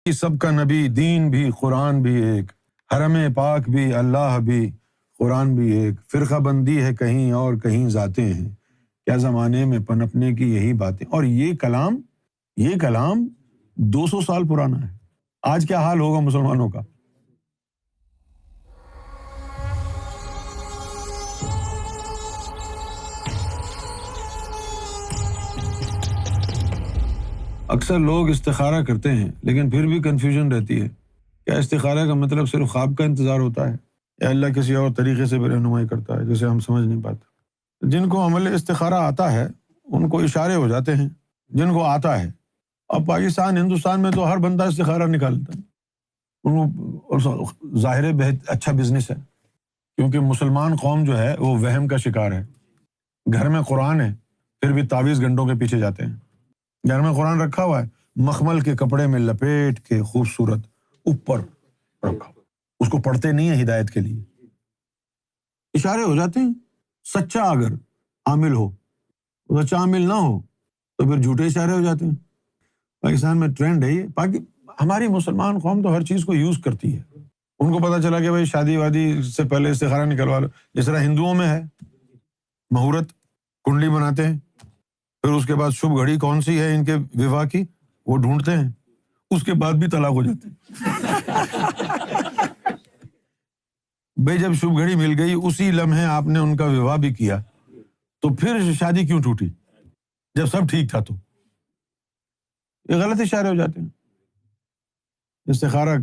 سب کا نبی، دین بھی، قرآن بھی ایک، حرم پاک بھی، اللہ بھی، قرآن بھی ایک، فرقہ بندی ہے کہیں اور کہیں ذاتیں ہیں، کیا زمانے میں پنپنے کی یہی باتیں۔ اور یہ کلام 200 سال پرانا ہے۔ آج کیا حال ہوگا مسلمانوں کا؟ اکثر لوگ استخارہ کرتے ہیں لیکن پھر بھی کنفیوژن رہتی ہے، کیا استخارہ کا مطلب صرف خواب کا انتظار ہوتا ہے یا اللہ کسی اور طریقے سے بھی رہنمائی کرتا ہے جسے ہم سمجھ نہیں پاتے؟ جن کو عمل استخارہ آتا ہے ان کو اشارے ہو جاتے ہیں، جن کو آتا ہے۔ اب پاکستان، ہندوستان میں تو ہر بندہ استخارہ نکالتا ہے، اور ظاہر بہت اچھا بزنس ہے، کیونکہ مسلمان قوم جو ہے وہ وہم کا شکار ہے۔ گھر میں قرآن ہے پھر بھی تعویذ گنڈوں کے پیچھے جاتے ہیں۔ گھر میں قرآن رکھا ہوا ہے، مخمل کے کپڑے میں لپیٹ کے خوبصورت اوپر رکھا، اس کو پڑھتے نہیں ہیں ہدایت کے لیے، اشارے ہو جاتے ہیں۔ سچا اگر عامل ہو، سچا عامل نہ ہو تو پھر جھوٹے اشارے ہو جاتے ہیں۔ پاکستان میں ٹرینڈ ہے یہ۔ ہماری مسلمان قوم تو ہر چیز کو یوز کرتی ہے۔ ان کو پتہ چلا کہ بھائی شادی وادی سے پہلے استخارہ نکلوا لو، جس طرح ہندوؤں میں ہے، مہورت کنڈلی بناتے ہیں، پھر اس کے بعد شبھ گھڑی کون سی ہے ان کے وواہ کی وہ ڈھونڈتے ہیں، اس کے بعد بھی طلاق ہو جاتے ہیں۔ بھائی جب شبھ گھڑی مل گئی، اسی لمحے آپ نے ان کا وواہ بھی کیا، تو پھر شادی کیوں ٹوٹی جب سب ٹھیک تھا؟ تو یہ غلط اشارے ہو جاتے ہیں۔ استخارہ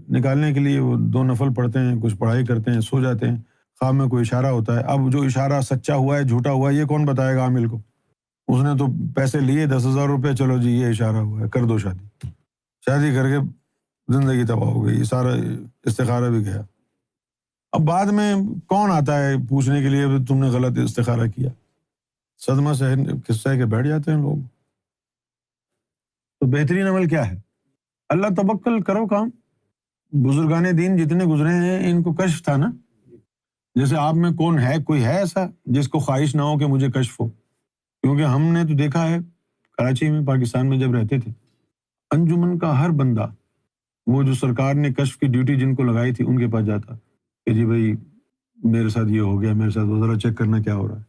نکالنے کے لیے وہ 2 نفل پڑھتے ہیں، کچھ پڑھائی کرتے ہیں، سو جاتے ہیں، خواب میں کوئی اشارہ ہوتا ہے۔ اب جو اشارہ سچا ہوا ہے جھوٹا ہوا ہے یہ کون بتائے گا عامل کو؟ اس نے تو پیسے لیے 10,000 روپے، چلو جی یہ اشارہ ہوا ہے، کر دو شادی۔ شادی کر کے زندگی تباہ ہو گئی، سارا استخارہ بھی گیا۔ اب بعد میں کون آتا ہے پوچھنے کے لیے تم نے غلط استخارہ کیا؟ صدمہ سے قصہ کے بیٹھ جاتے ہیں لوگ۔ تو بہترین عمل کیا ہے؟ اللہ توکل کرو کام۔ بزرگان دین جتنے گزرے ہیں ان کو کشف تھا نا، جیسے آپ میں کون ہے، کوئی ہے ایسا جس کو خواہش نہ ہو کہ مجھے کشف ہو؟ کیونکہ ہم نے تو دیکھا ہے کراچی میں، پاکستان میں جب رہتے تھے، انجمن کا ہر بندہ وہ جو سرکار نے کشف کی ڈیوٹی جن کو لگائی تھی ان کے پاس جاتا کہ جی بھائی میرے ساتھ یہ ہو گیا، میرے ساتھ وہ، ذرا چیک کرنا کیا ہو رہا ہے۔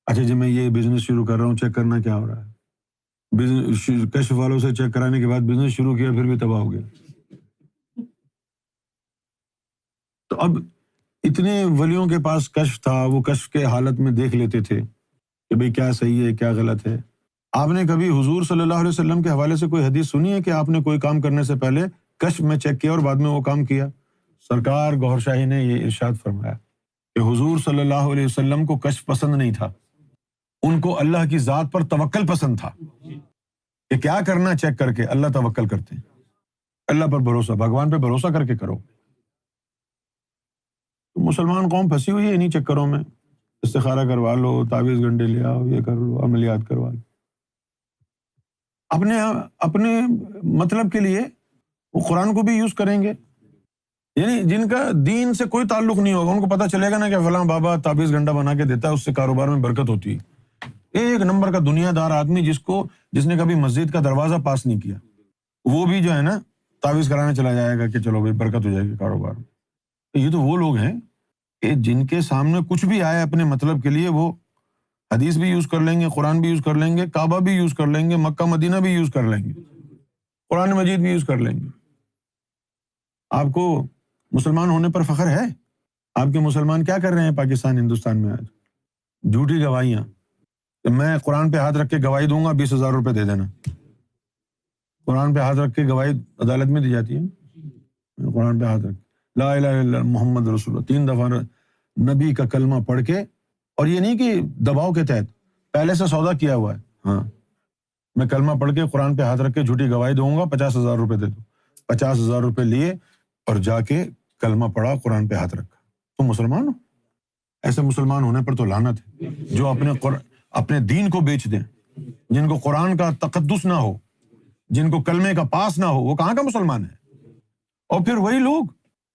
اچھا جی میں یہ بزنس شروع کر رہا ہوں، چیک کرنا کیا ہو رہا ہے۔ کشف والوں سے چیک کرانے کے بعد بزنس شروع کیا، پھر بھی تباہ ہو گیا۔ تو اب اتنے ولیوں کے پاس کشف تھا، وہ کشف کے حالت میں دیکھ لیتے تھے کہ بھئی کیا صحیح ہے کیا غلط ہے۔ آپ نے کبھی حضور صلی اللہ علیہ وسلم کے حوالے سے کوئی حدیث سنی ہے کہ آپ نے کوئی کام کرنے سے پہلے کشف میں چیک کیا اور بعد میں وہ کام کیا؟ سرکار گوھر شاہی نے یہ ارشاد فرمایا کہ حضور صلی اللہ علیہ وسلم کو کشف پسند نہیں تھا، ان کو اللہ کی ذات پر توکل پسند تھا کہ کیا کرنا چیک کر کے۔ اللہ توکل کرتے ہیں، اللہ پر بھروسہ، بھگوان پہ بھروسہ کر کے کرو۔ تو مسلمان قوم پھنسی ہوئی ہے انہیں چکروں میں، استخارہ کروا لو، تعویذ گنڈے لے آؤ، یہ کر لو، عملیات کروا لو، اپنے مطلب کے لیے وہ قرآن کو بھی یوز کریں گے۔ یعنی جن کا دین سے کوئی تعلق نہیں ہوگا، ان کو پتہ چلے گا نا کہ فلاں بابا تعویذ گنڈا بنا کے دیتا ہے، اس سے کاروبار میں برکت ہوتی ہے۔ ایک نمبر کا دنیا دار آدمی جس نے کبھی مسجد کا دروازہ پاس نہیں کیا، وہ بھی جو ہے نا تعویذ کرانے چلا جائے گا کہ چلو بھائی برکت ہو جائے گی کاروبار میں۔ یہ تو وہ لوگ ہیں کہ جن کے سامنے کچھ بھی آئے اپنے مطلب کے لیے، وہ حدیث بھی یوز کر لیں گے، قرآن بھی یوز کر لیں گے، کعبہ بھی یوز کر لیں گے، مکہ مدینہ بھی یوز کر لیں گے، قرآن مجید بھی یوز کر لیں گے۔ آپ کو مسلمان ہونے پر فخر ہے؟ آپ کے مسلمان کیا کر رہے ہیں پاکستان ہندوستان میں آج؟ جھوٹی گواہیاں کہ میں قرآن پہ ہاتھ رکھ کے گواہی دوں گا، 20,000 روپے دے دینا۔ قرآن پہ ہاتھ رکھ کے گواہی عدالت میں دی جاتی ہے، قرآن پہ ہاتھ رکھ لا الہ الا اللہ محمد رسول اللہ 3 دفعہ نبی کا کلمہ پڑھ کے، اور یہ نہیں کہ دباؤ کے تحت، پہلے سے سودا کیا ہوا ہے، ہاں میں کلمہ پڑھ کے قرآن پہ ہاتھ رکھ کے جھوٹی گواہی دوں گا، 50,000 روپے دے دو۔ 50,000 روپے لیے اور جا کے کلمہ پڑھا، قرآن پہ ہاتھ رکھا، تم مسلمان ہو؟ ایسے مسلمان ہونے پر تو لعنت ہے جو اپنے دین کو بیچ دیں، جن کو قرآن کا تقدس نہ ہو، جن کو کلمے کا پاس نہ ہو، وہ کہاں کا مسلمان ہے؟ اور پھر وہی لوگ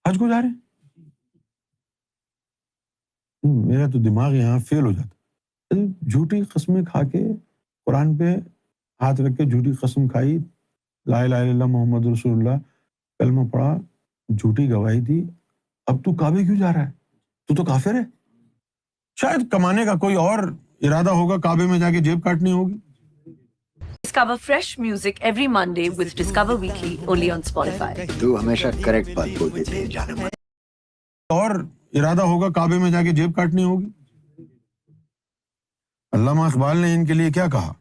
حج کو جا رہے ہیں۔ میرا تو دماغ یہاں فیل ہو جاتا ہے۔ جھوٹی قسمیں کھا کے قرآن پہ ہاتھ رکھ کے جھوٹی قسم کھائی، لا الہ الا اللہ محمد رسول اللہ، کلمہ پڑھا, جھوٹی گواہی دی, اب تو کعبے کیوں جا رہا ہے؟ تو کافر ہے. شاید کمانے کا کوئی اور ارادہ ہوگا, کعبے میں جا کے جیب کاٹنی ہوگی. Discover fresh music every Monday with Discover Weekly only on Spotify. تو ہمیشہ کریکٹ بات بول دیتے ہیں جانے من. اور ارادہ ہوگا کعبے میں جا کے جیب کاٹنی ہوگی. علامہ اقبال نے ان کے لیے کیا کہا؟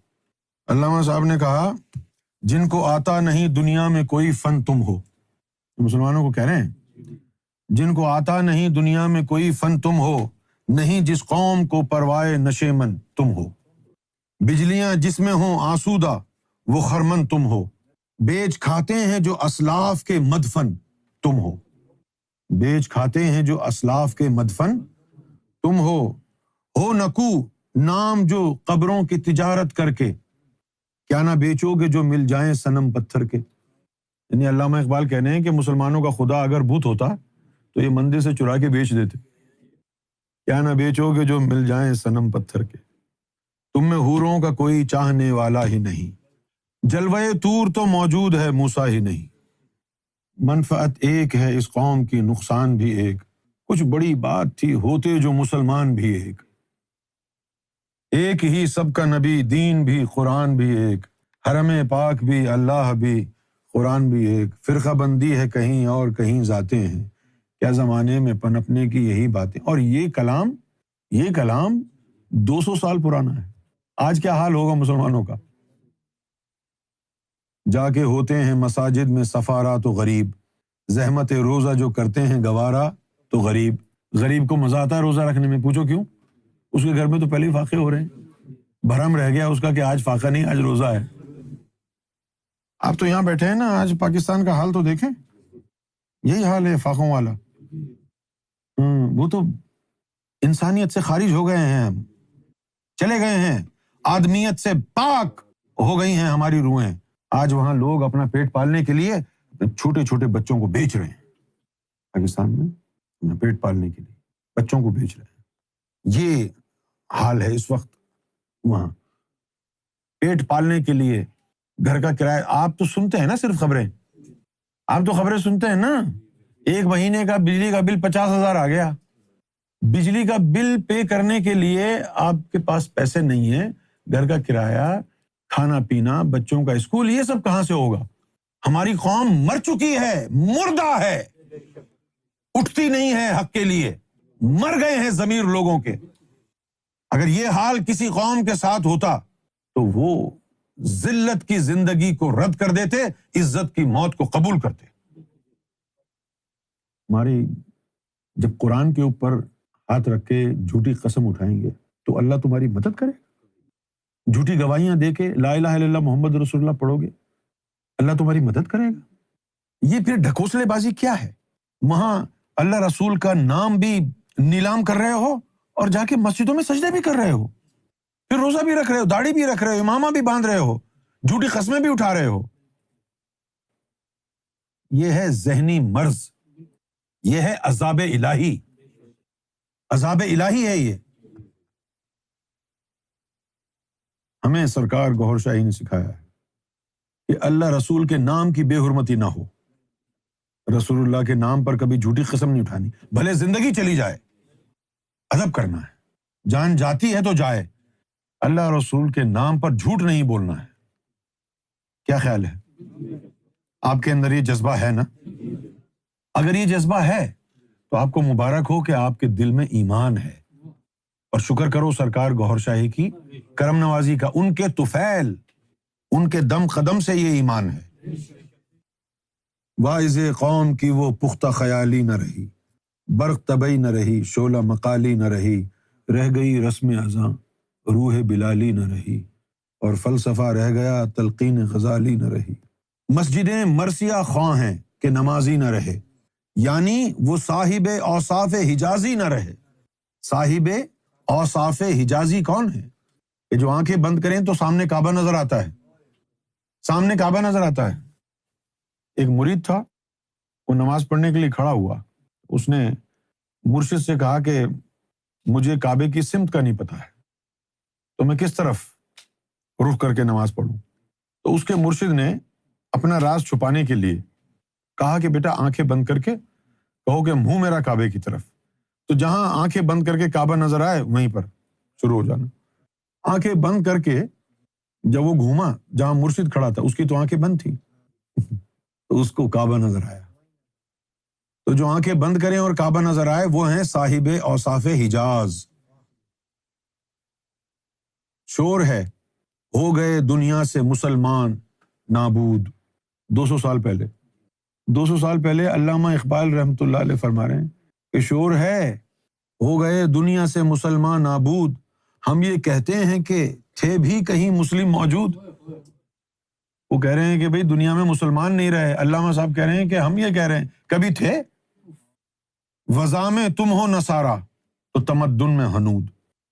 علامہ صاحب نے کہا, جن کو آتا نہیں دنیا میں کوئی فن تم ہو. مسلمانوں کو کہہ رہے ہیں, جن کو آتا نہیں دنیا میں کوئی فن تم ہو, نہیں جس قوم کو پروائے نشے من تم ہو. بجلیاں جس میں ہوں آسودہ وہ خرمن تم ہو, بیچ کھاتے ہیں جو اسلاف کے مدفن تم ہو. بیچ کھاتے ہیں جو اسلاف کے مدفن تم ہو نکو نام جو قبروں کی تجارت کر کے, کیا نہ بیچو گے جو مل جائیں صنم پتھر کے. یعنی علامہ اقبال کہنے ہیں کہ مسلمانوں کا خدا اگر بت ہوتا تو یہ مندر سے چرا کے بیچ دیتے. کیا نہ بیچو گے جو مل جائیں صنم پتھر کے, تم میں حوروں کا کوئی چاہنے والا ہی نہیں, جلوے طور تو موجود ہے موسیٰ ہی نہیں. منفعت ایک ہے اس قوم کی, نقصان بھی ایک, کچھ بڑی بات تھی ہوتے جو مسلمان بھی ایک. ایک ہی سب کا نبی, دین بھی قرآن بھی ایک, حرم پاک بھی اللہ بھی قرآن بھی ایک. فرقہ بندی ہے کہیں اور کہیں ذاتیں ہیں, کیا زمانے میں پنپنے کی یہی باتیں. اور یہ کلام 200 سال پرانا ہے. آج کیا حال ہوگا مسلمانوں کا؟ جا کے ہوتے ہیں مساجد میں سفارا تو غریب, زحمت روزہ جو کرتے ہیں گوارا تو غریب. غریب کو مزہ آتا ہے روزہ رکھنے میں, پوچھو کیوں؟ اس کے گھر میں تو پہلے ہی فاقے ہو رہے ہیں, بھرم رہ گیا اس کا کہ آج فاقہ نہیں آج روزہ ہے. آپ تو یہاں بیٹھے ہیں نا, آج پاکستان کا حال تو دیکھیں, یہی حال ہے فاقوں والا. وہ تو انسانیت سے خارج ہو گئے ہیں, ہم چلے گئے ہیں, آدمیت سے پاک ہو گئی ہیں ہماری روحیں. آج وہاں لوگ اپنا پیٹ پالنے کے لیے چھوٹے چھوٹے بچوں کو بیچ رہے ہیں. پاکستان میں اپنا پیٹ پالنے کے لیے بچوں کو بیچ رہے ہیں. یہ حال ہے اس وقت وہاں. پیٹ پالنے کے لیے گھر کا کرایہ. آپ تو سنتے ہیں نا صرف خبریں, آپ تو خبریں سنتے ہیں نا. 1 مہینے کا بجلی کا بل 50,000 آ گیا. بجلی کا بل پے کرنے کے لیے آپ کے پاس پیسے نہیں ہیں, گھر کا کرایہ, کھانا پینا, بچوں کا اسکول, یہ سب کہاں سے ہوگا؟ ہماری قوم مر چکی ہے, مردہ ہے, اٹھتی نہیں ہے حق کے لیے. مر گئے ہیں ضمیر لوگوں کے. اگر یہ حال کسی قوم کے ساتھ ہوتا تو وہ ذلت کی زندگی کو رد کر دیتے, عزت کی موت کو قبول کرتے. ہماری جب قرآن کے اوپر ہاتھ رکھ کے جھوٹی قسم اٹھائیں گے تو اللہ تمہاری مدد کرے. جھوٹی گواہیاں دے کے لا الہ الا اللہ محمد رسول اللہ پڑھو گے, اللہ تمہاری مدد کرے گا. یہ پھر ڈھکوسلے بازی کیا ہے؟ وہاں اللہ رسول کا نام بھی نیلام کر رہے ہو اور جا کے مسجدوں میں سجدے بھی کر رہے ہو, پھر روزہ بھی رکھ رہے ہو, داڑھی بھی رکھ رہے ہو, امامہ بھی باندھ رہے ہو, جھوٹی قسمیں بھی اٹھا رہے ہو. یہ ہے ذہنی مرض, یہ ہے عذاب الہی, عذاب الہی ہے یہ. ہمیں سرکار گوہر شاہی نے سکھایا ہے کہ اللہ رسول کے نام کی بے حرمتی نہ ہو. رسول اللہ کے نام پر کبھی جھوٹی قسم نہیں اٹھانی, بھلے زندگی چلی جائے, ادب کرنا ہے. جان جاتی ہے تو جائے, اللہ رسول کے نام پر جھوٹ نہیں بولنا ہے. کیا خیال ہے؟ آپ کے اندر یہ جذبہ ہے نا؟ اگر یہ جذبہ ہے تو آپ کو مبارک ہو کہ آپ کے دل میں ایمان ہے, اور شکر کرو سرکار گوہر شاہی کی کرم نوازی کا. ان کے طفیل, ان کے دم قدم سے یہ ایمان ہے. واعظ قوم کی وہ پختہ خیالی نہ رہی, برق طبعی نہ رہی, شعلہ مقالی نہ رہی, رہ گئی رسم اذاں, روح بلالی نہ رہی, اور فلسفہ رہ گیا تلقین غزالی نہ رہی. مسجدیں مرثیہ خواں ہیں کہ نمازی نہ رہے, یعنی وہ صاحب اوصاف حجازی نہ رہے. صاحب اوصاف حجازی کون ہے؟ کہ جو آنکھیں بند کریں تو سامنے کعبہ نظر آتا ہے, سامنے کعبہ نظر آتا ہے. ایک مرید تھا, وہ نماز پڑھنے کے لیے کھڑا ہوا, اس نے مرشد سے کہا کہ مجھے کعبے کی سمت کا نہیں پتا ہے, تو میں کس طرف رخ کر کے نماز پڑھوں. تو اس کے مرشد نے اپنا راز چھپانے کے لیے کہا کہ بیٹا آنکھیں بند کر کے کہو کہ منہ میرا کعبے کی طرف. تو جہاں آنکھیں بند کر کے کعبہ نظر آئے وہیں پر شروع ہو جانا. آنکھیں بند کر کے جب وہ گھوما جہاں مرشد کھڑا تھا اس کی تو آنکھیں بند تھی تو اس کو کعبہ نظر آیا. تو جو آنکھیں بند کریں اور کعبہ نظر آئے وہ ہیں صاحب اوصاف حجاز. شور ہے ہو گئے دنیا سے مسلمان نابود. 200 سال پہلے علامہ اقبال رحمۃ اللہ علیہ فرما رہے ہیں کہ شور ہے ہو گئے دنیا سے مسلمان نابود. ہم یہ کہتے ہیں کہ تھے بھی کہیں مسلم موجود. وہ کہہ رہے ہیں کہ بھئی دنیا میں مسلمان نہیں رہے. علامہ صاحب کہہ رہے ہیں کہ ہم یہ کہہ رہے ہیں کبھی تھے. وضع میں تم ہو نصارا تو تمدن میں ہنود.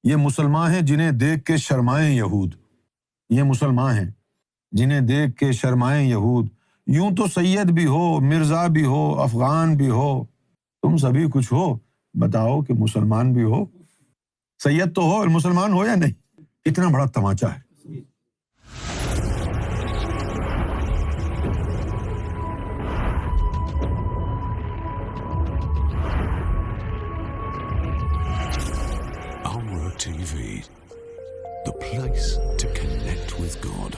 یہ مسلمان ہیں جنہیں دیکھ کے شرمائیں یہود. یہ مسلمان ہیں جنہیں دیکھ کے شرمائیں یہود. یوں تو سید بھی ہو مرزا بھی ہو افغان بھی ہو تم سبھی کچھ ہو بتاؤ کہ مسلمان بھی ہو. سید تو ہو اور مسلمان ہو یا نہیں. کتنا بڑا تماچا ہے. Amra TV, the place to connect with God.